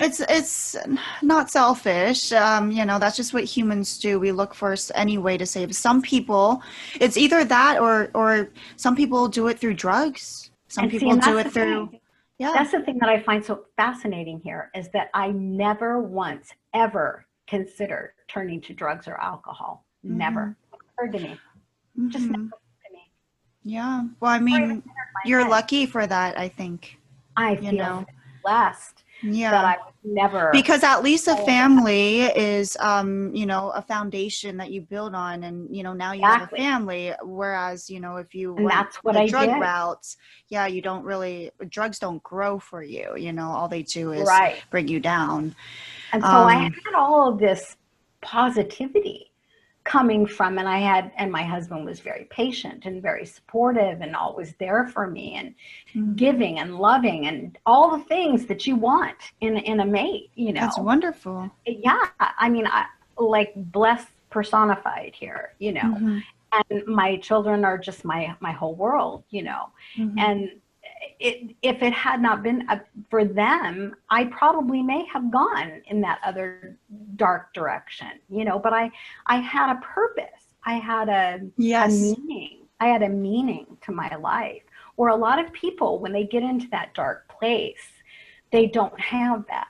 it's not selfish. That's just what humans do. We look for any way to save. Some people, it's either that, or some people do it through drugs. Some And see, people and do that's it the through, thing. yeah. That's the thing that I find so fascinating here is that I never once ever considered turning to drugs or alcohol. Mm-hmm. Never. It occurred to me. Just never Mm-hmm. occurred to me. Yeah. Well, I Never even mean, entered my you're head. lucky for that, I think, I you feel know. blessed that Yeah. I was never Because at least a all of that. family is, a foundation that you build on, and now you have a Exactly. family, whereas if you And went that's what the I drug did. route, yeah, you don't really, drugs don't grow for you, all they do is Right. bring you down. And so I um had all of this positivity coming from, and my husband was very patient and very supportive and always there for me and mhm. giving and loving and all the things that you want in a mate, That's wonderful. Yeah, I mean, like blessed personified here, Hmm. and my children are just my whole world, Hmm. and if it had not been for them, I probably may have gone in that other dark direction, but I had a purpose. I had a Yes. meaning. I had a meaning to my life. Where a lot of people, when they get into that dark place, they don't have that.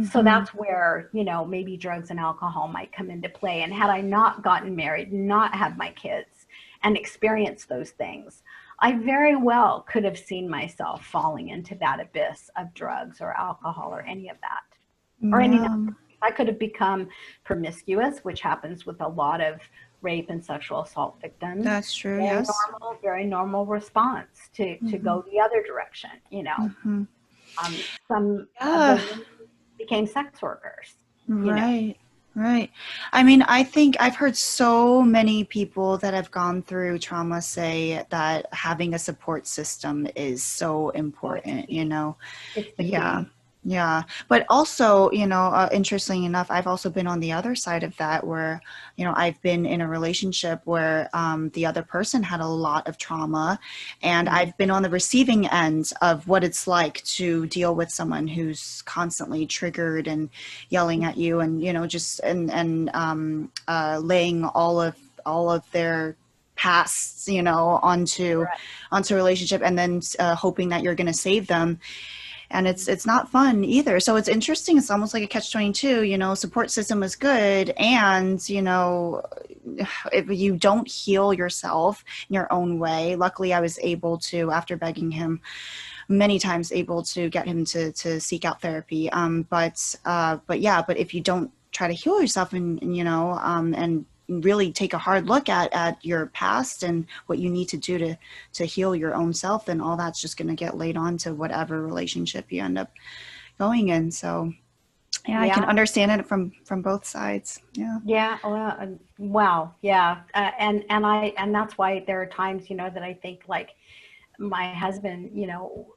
So Hmm. that's where, maybe drugs and alcohol might come into play. And had I not gotten married, not had my kids and experienced those things, I very well could have seen myself falling into that abyss of drugs or alcohol or any of that, or any number. Yeah, I could have become promiscuous, which happens with a lot of rape and sexual assault victims. that's true. Yes. Very normal response to Hmm. go the other direction. Hmm. Some of Yeah. those became sex workers. You know, Right. Right. I mean, I think I've heard so many people that have gone through trauma say that having a support system is so Oh, it's important, you key. know? It's the Yeah. key. Yeah. But also, interestingly enough, I've also been on the other side of that where, I've been in a relationship where the other person had a lot of trauma. And Mhm. I've been on the receiving end of what it's like to deal with someone who's constantly triggered and yelling at you and, just laying all of their pasts, onto a relationship and then hoping that you're going to save them, and it's not fun either. So it's interesting. It's almost like a catch-22. Support system is good, and if you don't heal yourself in your own way. Luckily, I was able to, after begging him many times, able to get him to seek out therapy. But if you don't try to heal yourself and really take a hard look at your past and what you need to do to heal your own self, then all that's just going to get laid on to whatever relationship you end up going in. So yeah, I can Yeah. understand it from both sides. Yeah. Yeah, well, wow, yeah, and that's why there are times, that I think like my husband,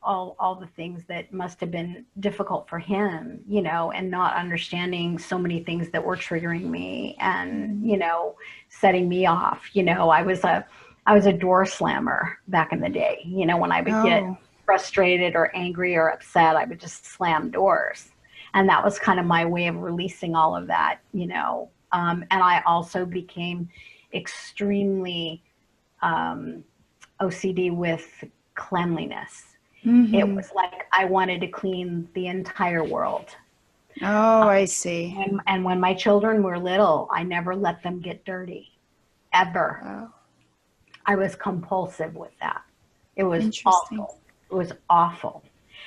all the things that must have been difficult for him, and not understanding so many things that were triggering me and, Mm. setting me off. I was a door slammer back in the day. When I would get Oh. frustrated or angry or upset, I would just slam doors. And that was kind of my way of releasing all of that. And I also became extremely OCD with cleanliness. It Mm-hmm. was like I wanted to clean the entire world. Oh, I see. And when my children were little, I never let them get dirty, ever. Oh, I was compulsive with that. It was interesting. awful. It was awful.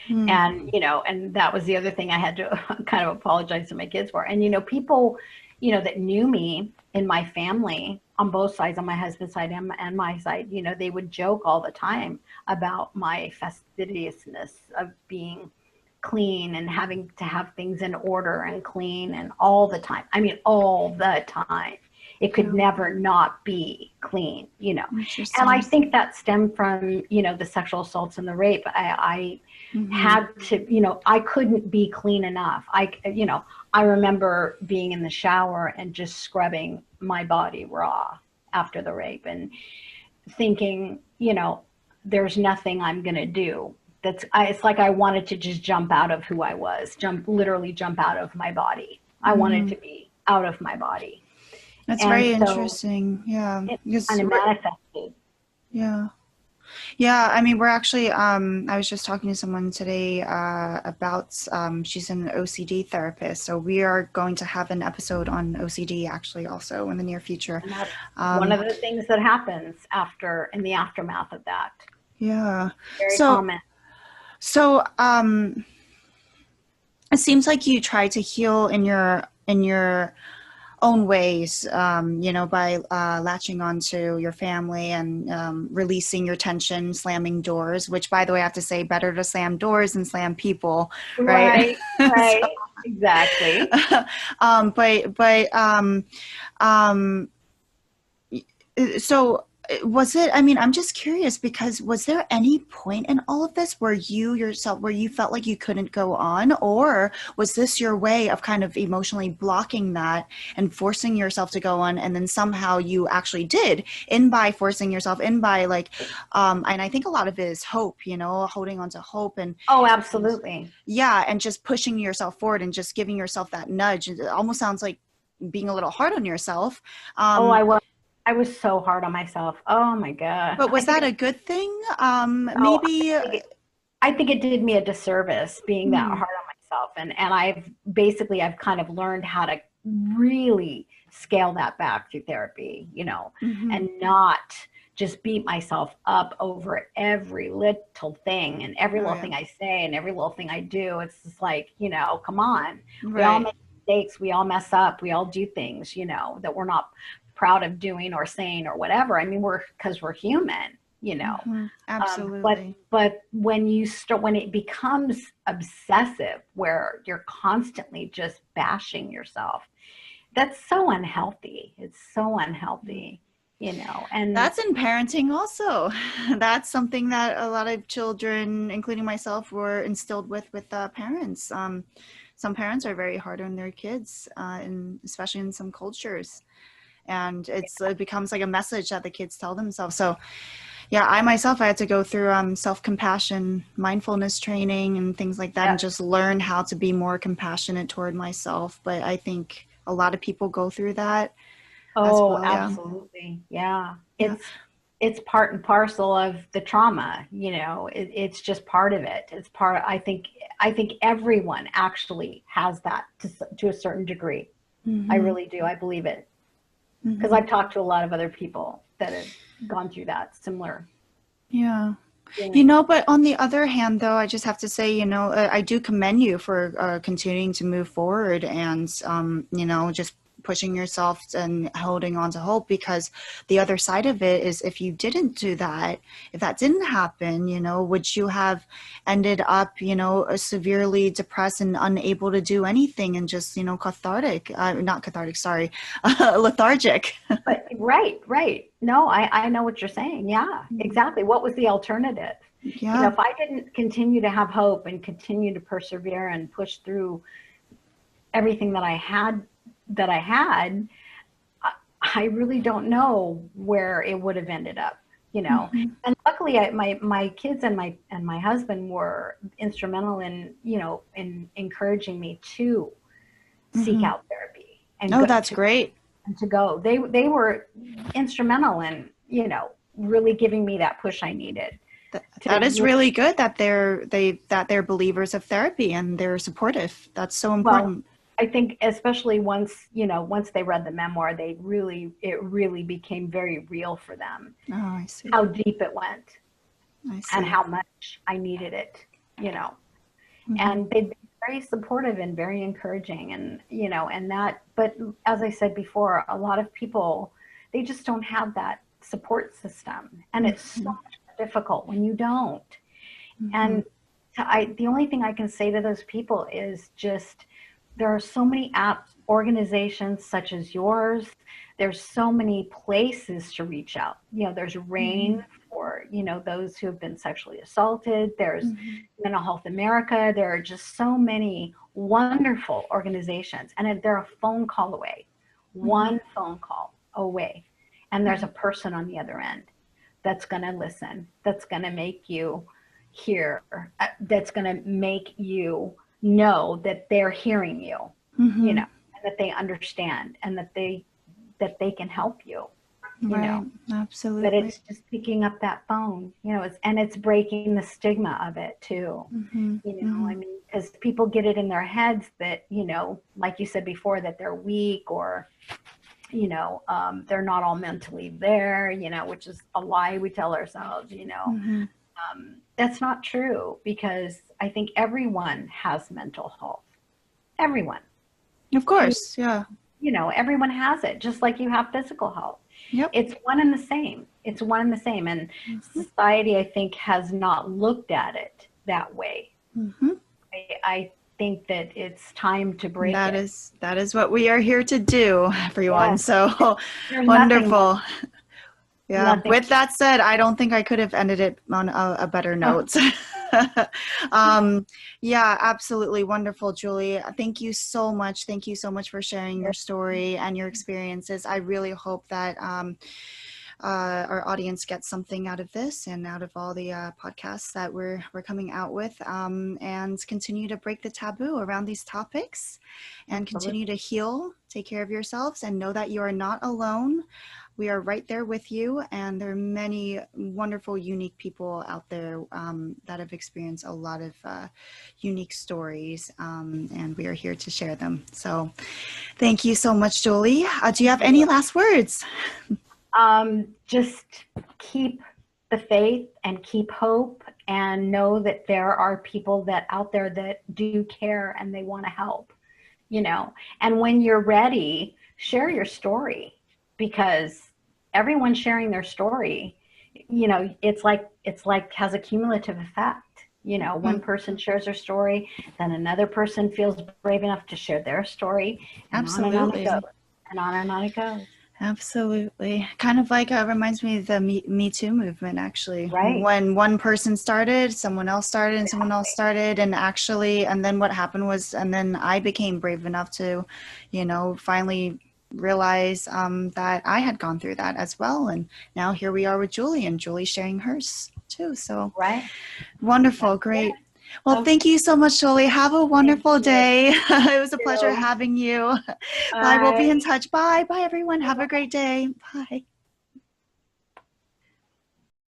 Hmm. And that was the other thing I had to kind of apologize to my kids for. And people, that knew me in my family on both sides, on my husband's side and my side, they would joke all the time about my fastidiousness of being clean and having to have things in order and clean and all the time. I mean, all the time. It could Yeah. never not be clean. And I Interesting. think that stemmed from, the sexual assaults and the rape. I Mm-hmm. had to, I couldn't be clean enough. I remember being in the shower and just scrubbing my body raw after the rape and thinking, there's nothing I'm going to do. It's like I wanted to just jump out of who I was, literally jump out of my body. I wanted Mm-hmm. to be out of my body. That's And very so interesting. Yeah. it Because kind of manifested. yeah. Yeah, I mean, we're actually, I was just talking to someone today about, she's an OCD therapist. So we are going to have an episode on OCD actually also in the near future. And that's one Um, of the things that happens in the aftermath of that. yeah. Very So, common. so it seems like you try to heal in your own ways, by latching onto your family and releasing your tension, slamming doors, which, by the way, I have to say, better to slam doors than slam people, right? Right, So, right, exactly. but um, so was it, I mean, I'm just curious because was there any point in all of this where you yourself, where you felt like you couldn't go on, or was this your way of kind of emotionally blocking that and forcing yourself to go on, and then somehow you actually did, in by forcing yourself, in by like, and I think a lot of it is hope, holding on to hope Oh, and absolutely. yeah, and just pushing yourself forward and just giving yourself that nudge. It almost sounds like being a little hard on yourself. Oh, Um, I was so hard on myself. Oh my God. But was that a good thing? Oh, Maybe. I think it did me a disservice being that hard Hmm. on myself. And I've kind of learned how to really scale that back through therapy, Hmm. and not just beat myself up over every little thing and every Oh little yeah. thing I say and every little thing I do. It's just like, come on. We all Right. make mistakes. We all mess up. We all do things, that we're not proud of doing or saying or whatever. I mean, because we're human, you know. Hmm. But Absolutely. when it becomes obsessive, where you're constantly just bashing yourself, that's so unhealthy. It's so unhealthy, and That's in parenting also. That's something that a lot of children, including myself, were instilled with parents. Some parents are very hard on their kids, especially in some cultures. And it becomes like a message that the kids tell themselves. So yeah, I myself, I had to go through self-compassion, mindfulness training and things like that, yeah. and just learn how to be more compassionate toward myself. But I think a lot of people go through that as Oh, well. Yeah. absolutely. Yeah. Yeah. It's part and parcel of the trauma, it's just part of it. It's part, I think everyone actually has that to a certain degree. I Mm-hmm. really do. I believe it. Because Mm-hmm. I've talked to a lot of other people that have gone through that similar Yeah. feeling. But on the other hand, though, I just have to say, I do commend you for continuing to move forward and, just pushing yourself and holding on to hope, because the other side of it is if you didn't do that, if that didn't happen, would you have ended up, severely depressed and unable to do anything and just, not cathartic, sorry, lethargic. But right, right. No, I know what you're saying. Yeah, exactly. What was the alternative? Yeah. If I didn't continue to have hope and continue to persevere and push through everything that I had, I really don't know where it would have ended up. Mm-hmm. And luckily, my kids and my husband were instrumental in encouraging me to seek Mm-hmm. out therapy and Oh, go that's great. to go. They were instrumental in really giving me that push I needed to That is really, really good that they're believers of therapy and they're supportive. That's so well, important. I think especially once they read the memoir, it really became very real for them Oh, I see. how deep it went I and see. how much I needed it. Mm-hmm. And they've been very supportive and very encouraging, but as I said before, a lot of people, they just don't have that support system, and it's so Mm-hmm. much more difficult when you don't. Mm-hmm. And the only thing I can say to those people is just, there are so many organizations such as yours. There's so many places to reach out. There's Mm-hmm. RAIN for, those who have been sexually assaulted. There's Mm-hmm. Mental Health America. There are just so many wonderful organizations, and they're a phone call away, Mm-hmm. one phone call away. And there's a person on the other end that's going to listen, that's going to make you hear, that's going to make you know that they're hearing Mm-hmm. and that they understand, and that they can help you, you Right. know. But Absolutely. it's just picking up that phone, it's breaking the stigma of it too. Mm-hmm. Mm-hmm. I mean, because people get it in their heads that, like you said before, that they're weak, or they're not all mentally there, which is a lie we tell ourselves. Mm-hmm. That's not true, because I think everyone has mental health. Everyone. Of course. Yeah. Everyone has it, just like you have physical health. Yep. It's one and the same. It's one and the same. And Mm-hmm. society, I think, has not looked at it that way. Mm-hmm. I think that it's time to break That it. is that is what we are here to do, everyone. Yes. So There's nothing more. wonderful. Yeah, Nothing. with that said, I don't think I could have ended it on a better note. um, yeah, absolutely wonderful, Julie. Thank you so much. Thank you so much for sharing your story and your experiences. I really hope that our audience gets something out of this and out of all the podcasts that we're coming out with, and continue to break the taboo around these topics, and continue to heal, take care of yourselves, and know that you are not alone. We are right there with you, and there are many wonderful, unique people out there that have experienced a lot of unique stories, and we are here to share them. So thank you so much, Julie. Do you have any last words? Just keep the faith and keep hope, and know that there are people that out there that do care and they want to help. And when you're ready, share your story, because everyone sharing their story, it's like has a cumulative effect. One person shares their story, then another person feels brave enough to share their story, and on it Absolutely. goes. and on it goes. Absolutely. Kind of like reminds me of the Me Too movement, actually. Right. When one person started, someone else started, and someone else started. And actually, and then what happened was, and then I became brave enough to, finally realize that I had gone through that as well. And now here we are with Julie, and Julie sharing hers too. So Right. wonderful. That's Great. it. Well, Okay. thank you so much, Julie. Have a Thank wonderful you. day. It was a pleasure You too. having you. Bye. We'll be Bye. in touch. Bye. Bye, everyone. Have a great day. Bye.